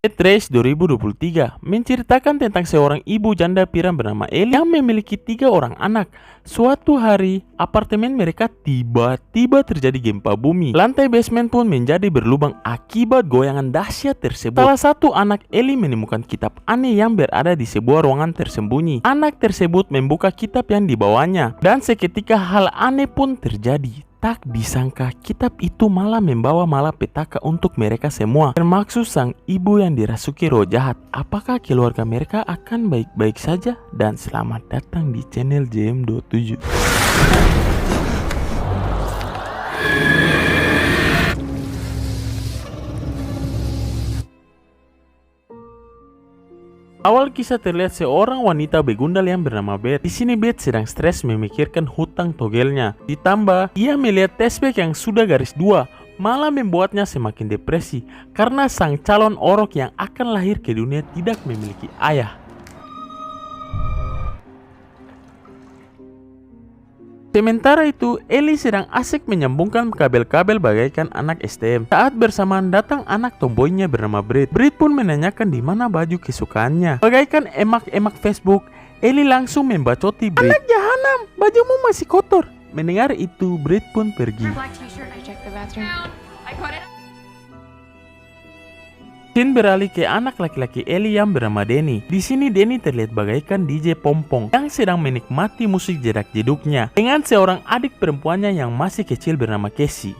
Death Race 2023 menceritakan tentang seorang ibu janda piram bernama Ellie yang memiliki 3 orang anak. Suatu hari, apartemen mereka tiba-tiba terjadi gempa bumi. Lantai basement pun menjadi berlubang akibat goyangan dahsyat tersebut. Salah satu anak Ellie menemukan kitab aneh yang berada di sebuah ruangan tersembunyi. Anak tersebut membuka kitab yang dibawanya, dan seketika hal aneh pun terjadi. Tak disangka kitab itu malah membawa malapetaka untuk mereka semua, termasuk sang ibu yang dirasuki roh jahat. Apakah keluarga mereka akan baik-baik saja? Dan selamat datang di channel JM27. Awal kisah terlihat seorang wanita begundal yang bernama Beth. Di sini Beth sedang stres memikirkan hutang togelnya. Ditambah ia melihat tespek yang sudah garis 2, malah membuatnya semakin depresi karena sang calon orok yang akan lahir ke dunia tidak memiliki ayah. Sementara itu, Ellie sedang asik menyambungkan kabel-kabel bagaikan anak STM. Saat bersamaan datang anak tomboynya bernama Brit. Brit pun menanyakan di mana baju kesukaannya. Bagaikan emak-emak Facebook, Ellie langsung membacoti Brit. "Anak jahanam, bajumu masih kotor." Mendengar itu, Brit pun pergi. Scene beralih ke anak laki-laki Ellie yang bernama Danny. Di sini Danny terlihat bagaikan DJ Pompong yang sedang menikmati musik jedak-jeduknya dengan seorang adik perempuannya yang masih kecil bernama Casey.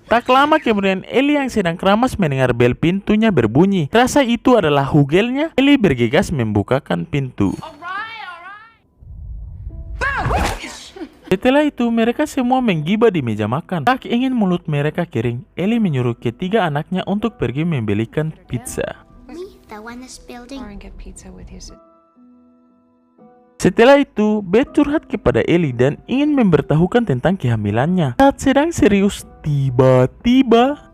Tak lama kemudian Ellie yang sedang keramas mendengar bel pintunya berbunyi. Rasa itu adalah hugelnya. Ellie bergegas membukakan pintu. Setelah itu mereka semua menggibah di meja makan. Tak ingin mulut mereka kering, Ellie menyuruh ketiga anaknya untuk pergi membelikan pizza. Setelah itu, Beth curhat kepada Ellie dan ingin memberitahukan tentang kehamilannya. Saat sedang serius, tiba-tiba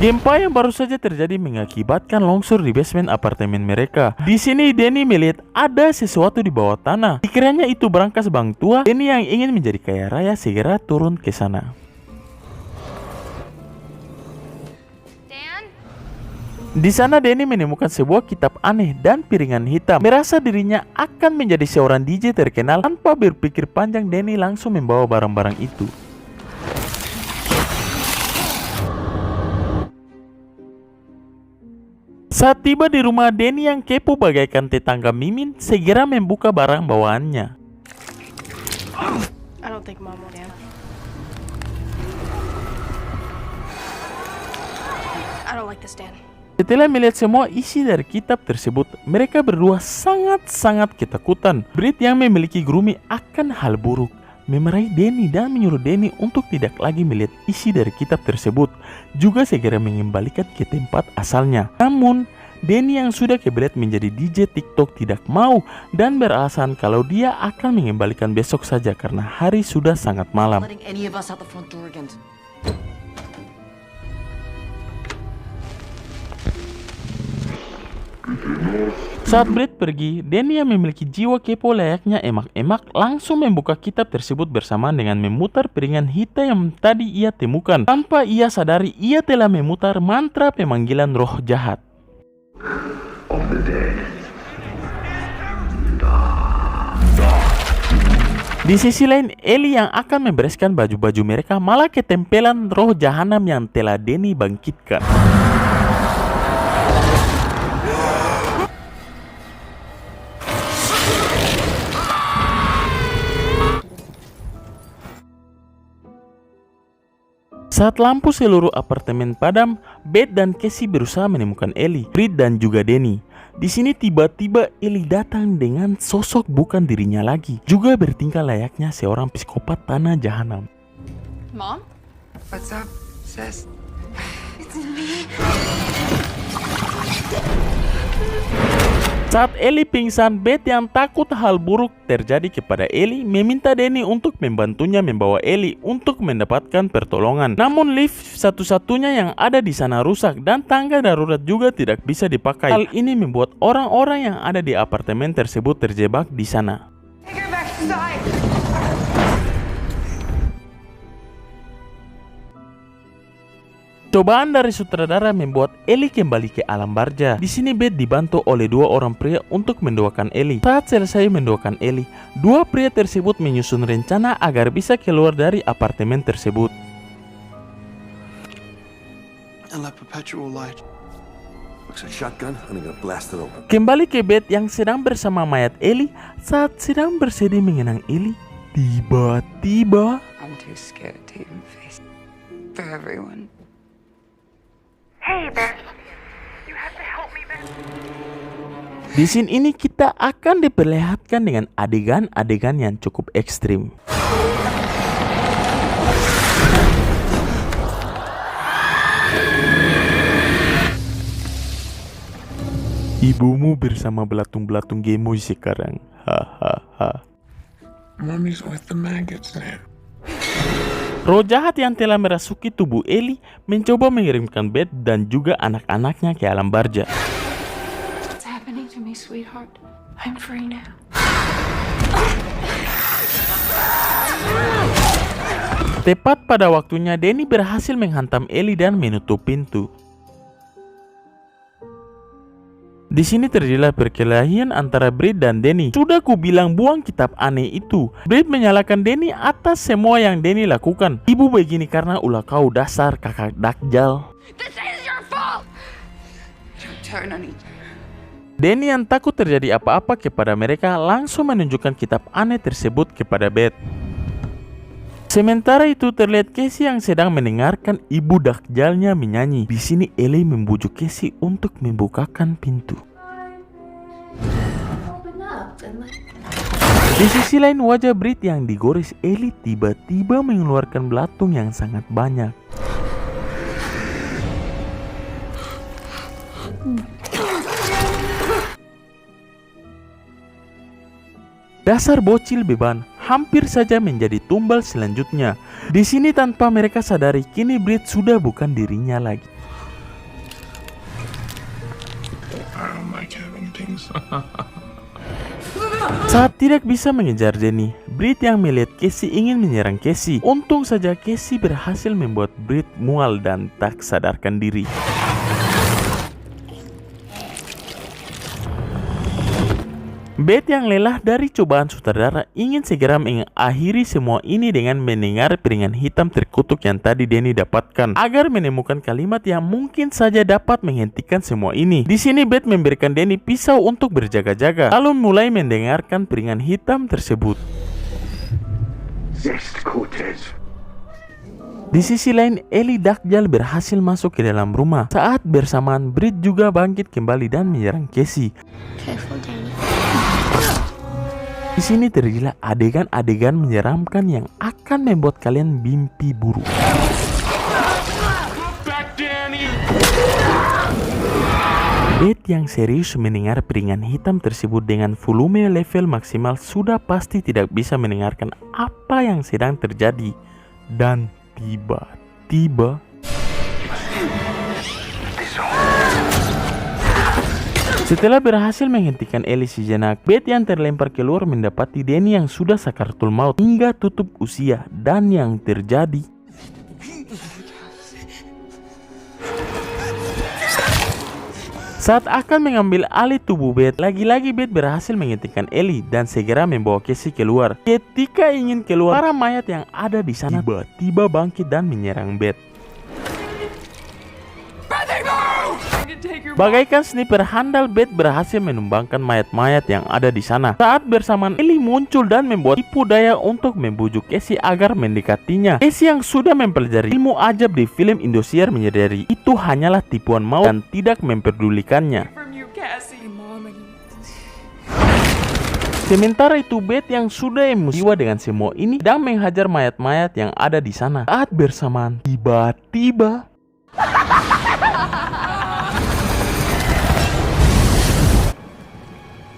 gempa yang baru saja terjadi mengakibatkan longsor di basement apartemen mereka. Di sini Danny melihat ada sesuatu di bawah tanah. Dikiranya itu berangkas bang tua. Danny yang ingin menjadi kaya raya segera turun ke sana. Di sana Danny menemukan sebuah kitab aneh dan piringan hitam. Merasa dirinya akan menjadi seorang DJ terkenal. Tanpa berpikir panjang, Danny langsung membawa barang-barang itu. Saat tiba di rumah, Danny yang kepo bagaikan tetangga Mimin segera membuka barang bawaannya. Setelah melihat semua isi dari kitab tersebut, mereka berdua sangat-sangat ketakutan. Brit yang memiliki Grumi akan hal buruk memarahi Danny dan menyuruh Danny untuk tidak lagi melihat isi dari kitab tersebut, juga segera mengembalikan ke tempat asalnya. Namun Danny yang sudah kebelet menjadi DJ TikTok tidak mau dan beralasan kalau dia akan mengembalikan besok saja karena hari sudah sangat malam. Saat Brit pergi, Danny yang memiliki jiwa kepo layaknya emak-emak langsung membuka kitab tersebut bersamaan dengan memutar piringan hitam yang tadi ia temukan. Tanpa ia sadari, ia telah memutar mantra pemanggilan roh jahat. Di sisi lain, Ellie yang akan membereskan baju-baju mereka malah ketempelan roh jahanam yang telah Danny bangkitkan. Saat lampu seluruh apartemen padam, Beth dan Casey berusaha menemukan Ellie, Brit dan juga Danny. Di sini tiba-tiba Ellie datang dengan sosok bukan dirinya lagi, juga bertingkah layaknya seorang psikopat tanah jahanam. Mom? What's up, sis? It's me. Saat Ellie pingsan, Beth yang takut hal buruk terjadi kepada Ellie meminta Danny untuk membantunya membawa Ellie untuk mendapatkan pertolongan. Namun lift satu-satunya yang ada di sana rusak dan tangga darurat juga tidak bisa dipakai. Hal ini membuat orang-orang yang ada di apartemen tersebut terjebak di sana. Take her back to Cobaan dari sutradara membuat Ellie kembali ke alam barzah. Di sini Beth dibantu oleh dua orang pria untuk mendoakan Ellie. Saat selesai mendoakan Ellie, dua pria tersebut menyusun rencana agar bisa keluar dari apartemen tersebut. Kembali ke Beth yang sedang bersama mayat Ellie. Saat sedang bersedih mengenang Ellie, tiba-tiba I'm too scared to even face for everyone. Hey, Beth. You have to help me, Beth. di scene ini kita akan diperlihatkan dengan adegan-adegan yang cukup ekstrim. Ibumu bersama belatung-belatung gemoy sekarang. Hahaha. Mommy's with the maggots now. Roh jahat yang telah merasuki tubuh Ellie mencoba mengirimkan Beth dan juga anak-anaknya ke alam barzah. What's happening to me, sweetheart? I'm free now. Tepat pada waktunya, Danny berhasil menghantam Ellie dan menutup pintu. Di sini terjadilah perkelahian antara Britt dan Danny. Sudah kubilang buang kitab aneh itu. Britt menyalahkan Danny atas semua yang Danny lakukan. Ibu begini karena ulah kau dasar kakak dakjal. This is your fault! Don't turn on each other. Danny yang takut terjadi apa-apa kepada mereka langsung menunjukkan kitab aneh tersebut kepada Beth. Sementara itu terlihat Casey yang sedang mendengarkan ibu dakjalnya menyanyi. Di sini Ellie membujuk Casey untuk membukakan pintu. Di sisi lain wajah Britt yang digores Ellie tiba-tiba mengeluarkan belatung yang sangat banyak. Dasar bocil beban, hampir saja menjadi tumbal selanjutnya. Di sini tanpa mereka sadari, kini Britt sudah bukan dirinya lagi. I don't like having things. Saat tidak bisa mengejar Danny, Britt yang melihat Casey ingin menyerang Casey. Untung saja Casey berhasil membuat Britt mual dan tak sadarkan diri. Beth yang lelah dari cobaan sutradara ingin segera mengakhiri semua ini dengan mendengar piringan hitam terkutuk yang tadi Danny dapatkan agar menemukan kalimat yang mungkin saja dapat menghentikan semua ini. Di sini Beth memberikan Danny pisau untuk berjaga-jaga, lalu mulai mendengarkan piringan hitam tersebut. Di sisi lain, Ellie dakjal berhasil masuk ke dalam rumah. Saat bersamaan, Britt juga bangkit kembali dan menyerang Casey. Careful, Danny. Di sini terjadilah adegan-adegan menyeramkan yang akan membuat kalian mimpi buruk. Beth yang serius mendengar piringan hitam tersebut dengan volume level maksimal sudah pasti tidak bisa mendengarkan apa yang sedang terjadi. Dan tiba-tiba setelah berhasil menghentikan Ellie sejenak, Beth yang terlempar keluar mendapati Danny yang sudah sakaratul maut hingga tutup usia. Dan yang terjadi, saat akan mengambil alih tubuh Beth, lagi-lagi Beth berhasil menghentikan Ellie dan segera membawa Casey keluar. Ketika ingin keluar, para mayat yang ada di sana tiba-tiba bangkit dan menyerang Beth. Bagaikan sniper handal, Beth berhasil menumbangkan mayat-mayat yang ada di sana. Saat bersamaan, Ellie muncul dan membuat tipu daya untuk membujuk Casey agar mendekatinya. Casey yang sudah mempelajari ilmu ajaib di film Indosiar menyadari itu hanyalah tipuan maut dan tidak memperdulikannya. Sementara itu Beth yang sudah emosi jiwa dengan semua ini sedang menghajar mayat-mayat yang ada di sana. Saat bersamaan, tiba-tiba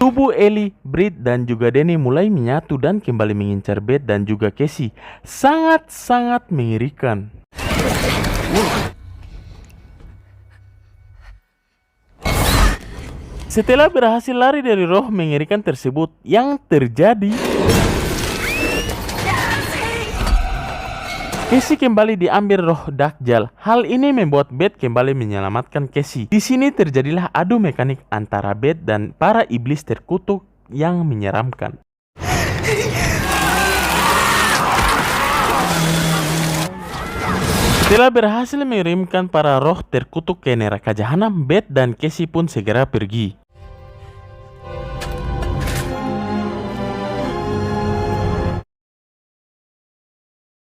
tubuh Ellie, Britt, dan juga Danny mulai menyatu dan kembali mengincar Beth dan juga Casey. Sangat-sangat mengerikan. Setelah berhasil lari dari roh mengerikan tersebut, yang terjadi Casey kembali diambil roh Dajjal. Hal ini membuat Beth kembali menyelamatkan Casey. Di sini terjadilah adu mekanik antara Beth dan para iblis terkutuk yang menyeramkan. Setelah berhasil mengirimkan para roh terkutuk ke neraka jahanam, Beth dan Casey pun segera pergi.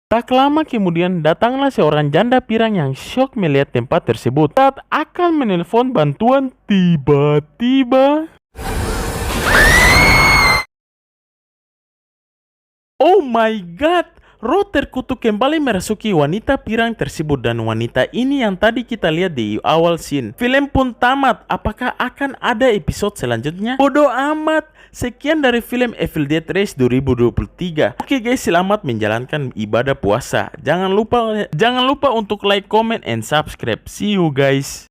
Tak lama kemudian datanglah seorang janda pirang yang syok melihat tempat tersebut. Saat akan menelpon bantuan, tiba-tiba oh my god! Roh terkutuk kembali merasuki wanita pirang tersebut dan wanita ini yang tadi kita lihat di awal scene. Film pun tamat. Apakah akan ada episode selanjutnya? Bodoh amat. Sekian dari film Evil Dead Rise 2023. Oke guys, selamat menjalankan ibadah puasa. Jangan lupa untuk like, comment, and subscribe. See you guys.